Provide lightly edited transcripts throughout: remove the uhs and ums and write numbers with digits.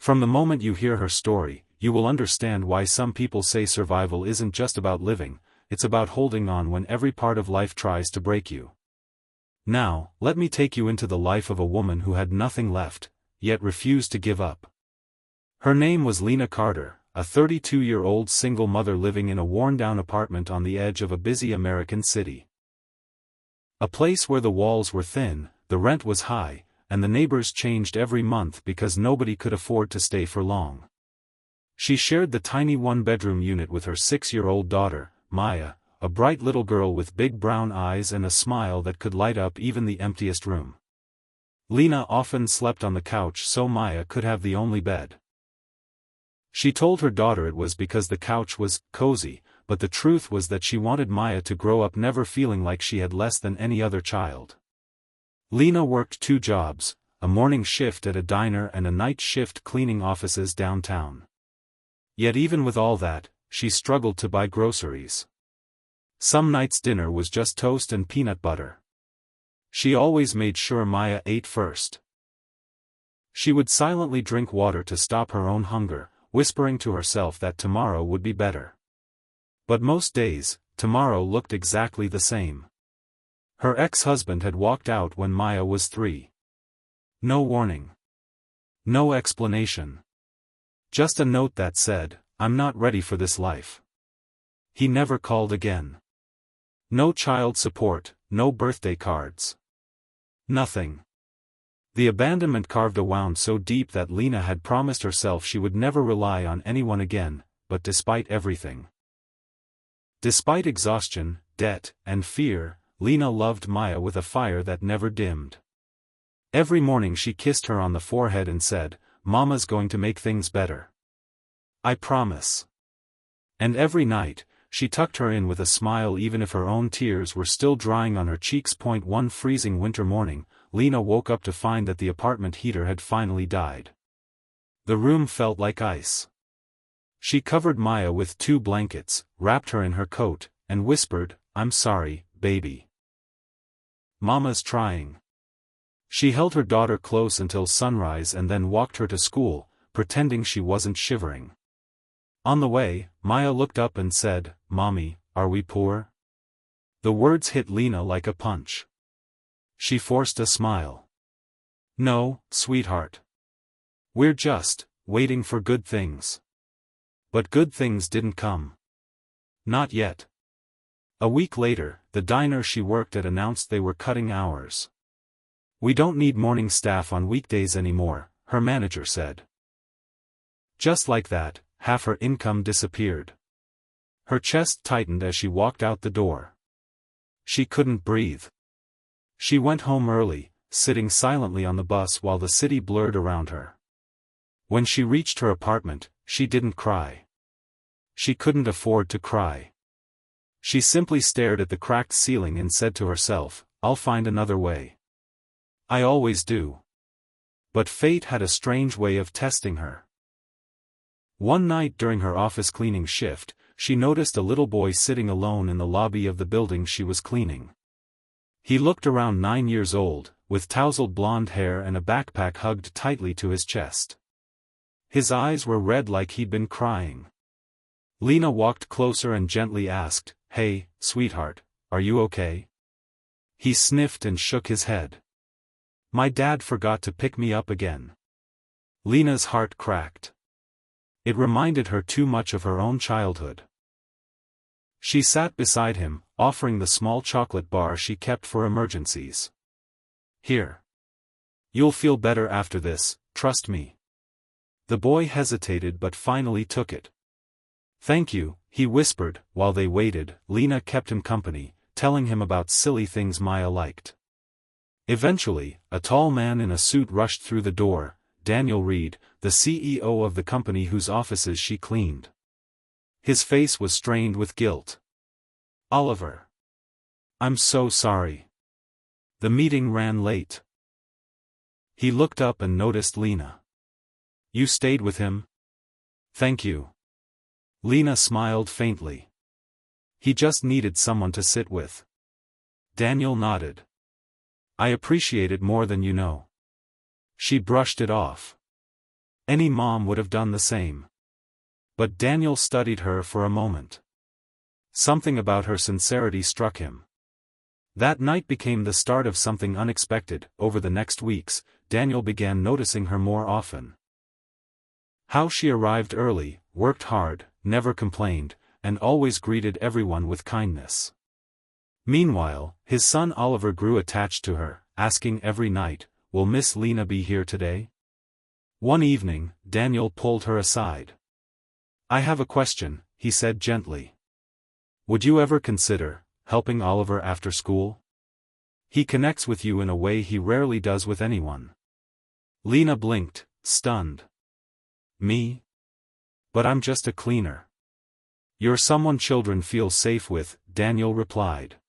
From the moment you hear her story, you will understand why some people say survival isn't just about living, it's about holding on when every part of life tries to break you. Now, let me take you into the life of a woman who had nothing left, yet refused to give up. Her name was Lena Carter, a 32-year-old single mother living in a worn-down apartment on the edge of a busy American city. A place where the walls were thin, the rent was high, and the neighbors changed every month because nobody could afford to stay for long. She shared the tiny one-bedroom unit with her 6-year-old daughter, Maya, a bright little girl with big brown eyes and a smile that could light up even the emptiest room. Lena often slept on the couch so Maya could have the only bed. She told her daughter it was because the couch was cozy, but the truth was that she wanted Maya to grow up never feeling like she had less than any other child. Lena worked 2 jobs, a morning shift at a diner and a night shift cleaning offices downtown. Yet even with all that, she struggled to buy groceries. Some nights dinner was just toast and peanut butter. She always made sure Maya ate first. She would silently drink water to stop her own hunger, whispering to herself that tomorrow would be better. But most days, tomorrow looked exactly the same. Her ex-husband had walked out when Maya was 3. No warning. No explanation. Just a note that said, "I'm not ready for this life." He never called again. No child support, no birthday cards. Nothing. The abandonment carved a wound so deep that Lena had promised herself she would never rely on anyone again, but despite everything. Despite exhaustion, debt, and fear, Lena loved Maya with a fire that never dimmed. Every morning she kissed her on the forehead and said, "Mama's going to make things better. I promise." And every night, she tucked her in with a smile even if her own tears were still drying on her cheeks. One freezing winter morning, Lena woke up to find that the apartment heater had finally died. The room felt like ice. She covered Maya with 2 blankets, wrapped her in her coat, and whispered, "I'm sorry, baby. Mama's trying." She held her daughter close until sunrise and then walked her to school, pretending she wasn't shivering. On the way, Maya looked up and said, "Mommy, are we poor?" The words hit Lena like a punch. She forced a smile. "No, sweetheart. We're just waiting for good things." But good things didn't come. Not yet. A week later, the diner she worked at announced they were cutting hours. "We don't need morning staff on weekdays anymore," her manager said. Just like that, half her income disappeared. Her chest tightened as she walked out the door. She couldn't breathe. She went home early, sitting silently on the bus while the city blurred around her. When she reached her apartment, she didn't cry. She couldn't afford to cry. She simply stared at the cracked ceiling and said to herself, "I'll find another way. I always do." But fate had a strange way of testing her. One night during her office cleaning shift, she noticed a little boy sitting alone in the lobby of the building she was cleaning. He looked around 9 years old, with tousled blonde hair and a backpack hugged tightly to his chest. His eyes were red like he'd been crying. Lena walked closer and gently asked, "Hey, sweetheart, are you okay?" He sniffed and shook his head. "My dad forgot to pick me up again." Lena's heart cracked. It reminded her too much of her own childhood. She sat beside him, offering the small chocolate bar she kept for emergencies. "Here. You'll feel better after this, trust me." The boy hesitated but finally took it. "Thank you," he whispered. While they waited, Lena kept him company, telling him about silly things Maya liked. Eventually, a tall man in a suit rushed through the door, Daniel Reed, the CEO of the company whose offices she cleaned. His face was strained with guilt. "Oliver. I'm so sorry. The meeting ran late." He looked up and noticed Lena. "You stayed with him?" "Thank you." Lena smiled faintly. "He just needed someone to sit with." Daniel nodded. "I appreciate it more than you know." She brushed it off. Any mom would have done the same. But Daniel studied her for a moment. Something about her sincerity struck him. That night became the start of something unexpected. Over the next weeks, Daniel began noticing her more often. How she arrived early, worked hard, never complained, and always greeted everyone with kindness. Meanwhile, his son Oliver grew attached to her, asking every night, "Will Miss Lena be here today?" One evening, Daniel pulled her aside. "I have a question," he said gently. "Would you ever consider helping Oliver after school? He connects with you in a way he rarely does with anyone." Lena blinked, stunned. "Me? But I'm just a cleaner." "You're someone children feel safe with," Daniel replied.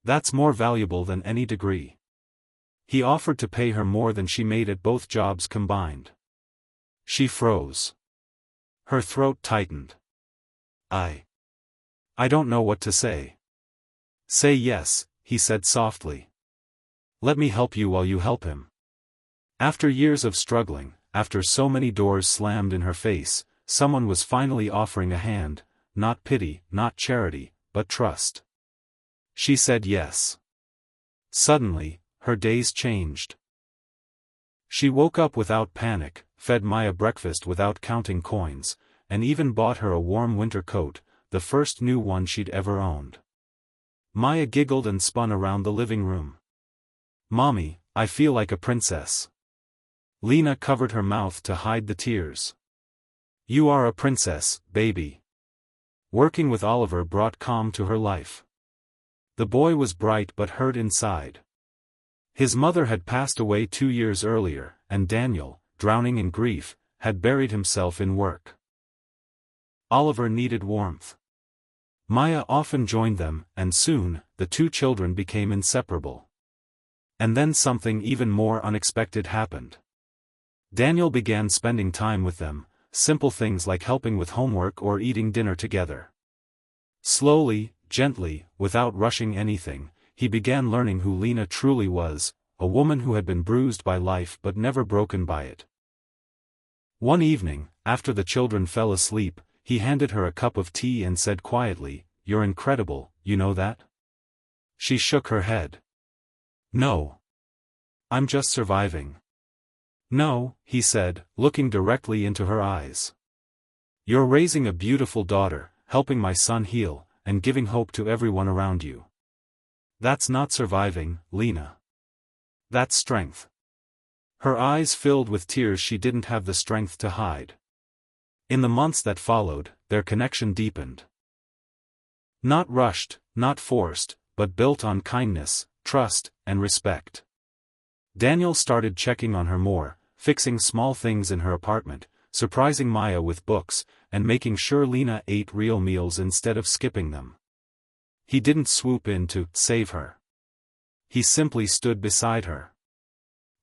"That's more valuable than any degree." He offered to pay her more than she made at both jobs combined. She froze. Her throat tightened. I don't know what to say." "Say yes," he said softly. "Let me help you while you help him." After years of struggling, after so many doors slammed in her face, someone was finally offering a hand, not pity, not charity, but trust. She said yes. Suddenly, her days changed. She woke up without panic, fed Maya breakfast without counting coins, and even bought her a warm winter coat, the first new one she'd ever owned. Maya giggled and spun around the living room. "Mommy, I feel like a princess." Lena covered her mouth to hide the tears. "You are a princess, baby." Working with Oliver brought calm to her life. The boy was bright but hurt inside. His mother had passed away 2 years earlier, and Daniel, drowning in grief, had buried himself in work. Oliver needed warmth. Maya often joined them, and soon, the two children became inseparable. And then something even more unexpected happened. Daniel began spending time with them, simple things like helping with homework or eating dinner together. Slowly, gently, without rushing anything, he began learning who Lena truly was, a woman who had been bruised by life but never broken by it. One evening, after the children fell asleep, he handed her a cup of tea and said quietly, "You're incredible, you know that?" She shook her head. "No. I'm just surviving." "No," he said, looking directly into her eyes. "You're raising a beautiful daughter, helping my son heal, and giving hope to everyone around you. That's not surviving, Lena. That's strength." Her eyes filled with tears she didn't have the strength to hide. In the months that followed, their connection deepened. Not rushed, not forced, but built on kindness, trust, and respect. Daniel started checking on her more, fixing small things in her apartment, surprising Maya with books, and making sure Lena ate real meals instead of skipping them. He didn't swoop in to save her. He simply stood beside her.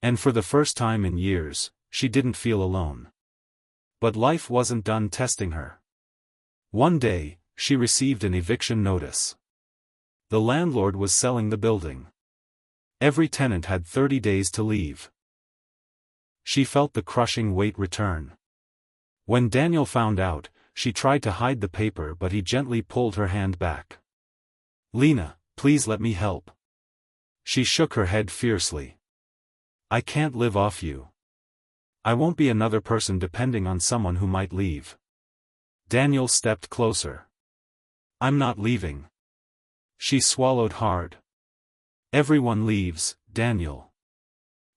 And for the first time in years, she didn't feel alone. But life wasn't done testing her. One day, she received an eviction notice. The landlord was selling the building. Every tenant had 30 days to leave. She felt the crushing weight return. When Daniel found out, she tried to hide the paper but he gently pulled her hand back. "Lena, please let me help." She shook her head fiercely. "I can't live off you. I won't be another person depending on someone who might leave." Daniel stepped closer. "I'm not leaving." She swallowed hard. "Everyone leaves, Daniel."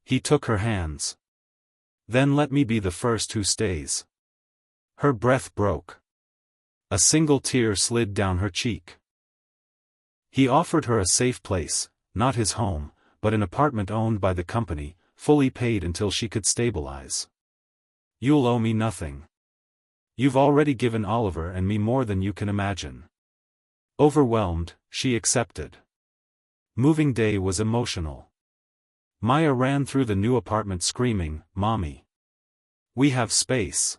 He took her hands. "Then let me be the first who stays." Her breath broke. A single tear slid down her cheek. He offered her a safe place, not his home, but an apartment owned by the company, fully paid until she could stabilize. "You'll owe me nothing. You've already given Oliver and me more than you can imagine." Overwhelmed, she accepted. Moving day was emotional. Maya ran through the new apartment screaming, "Mommy! We have space."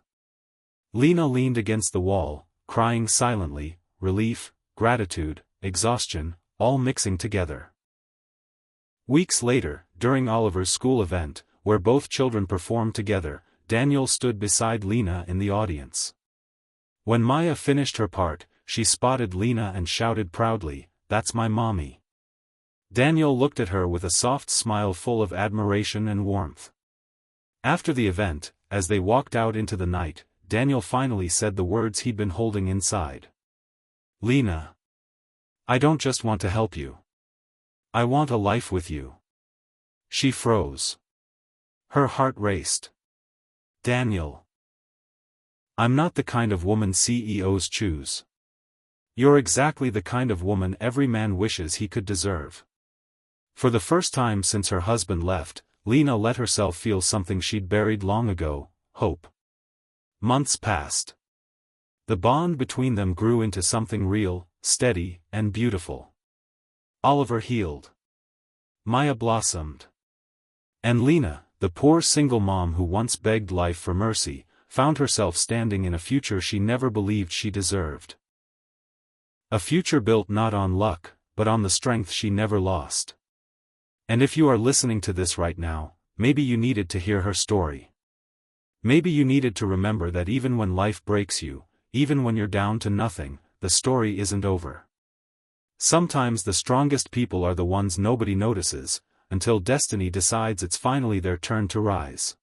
Lena leaned against the wall, crying silently, relief, gratitude, exhaustion, all mixing together. Weeks later, during Oliver's school event, where both children performed together, Daniel stood beside Lena in the audience. When Maya finished her part, she spotted Lena and shouted proudly, "That's my mommy." Daniel looked at her with a soft smile full of admiration and warmth. After the event, as they walked out into the night, Daniel finally said the words he'd been holding inside. "Lena. I don't just want to help you. I want a life with you." She froze. Her heart raced. "Daniel. I'm not the kind of woman CEOs choose. You're exactly the kind of woman every man wishes he could deserve." For the first time since her husband left, Lena let herself feel something she'd buried long ago: hope. Months passed. The bond between them grew into something real, steady, and beautiful. Oliver healed. Maya blossomed. And Lena, the poor single mom who once begged life for mercy, found herself standing in a future she never believed she deserved. A future built not on luck, but on the strength she never lost. And if you are listening to this right now, maybe you needed to hear her story. Maybe you needed to remember that even when life breaks you, even when you're down to nothing, the story isn't over. Sometimes the strongest people are the ones nobody notices, until destiny decides it's finally their turn to rise.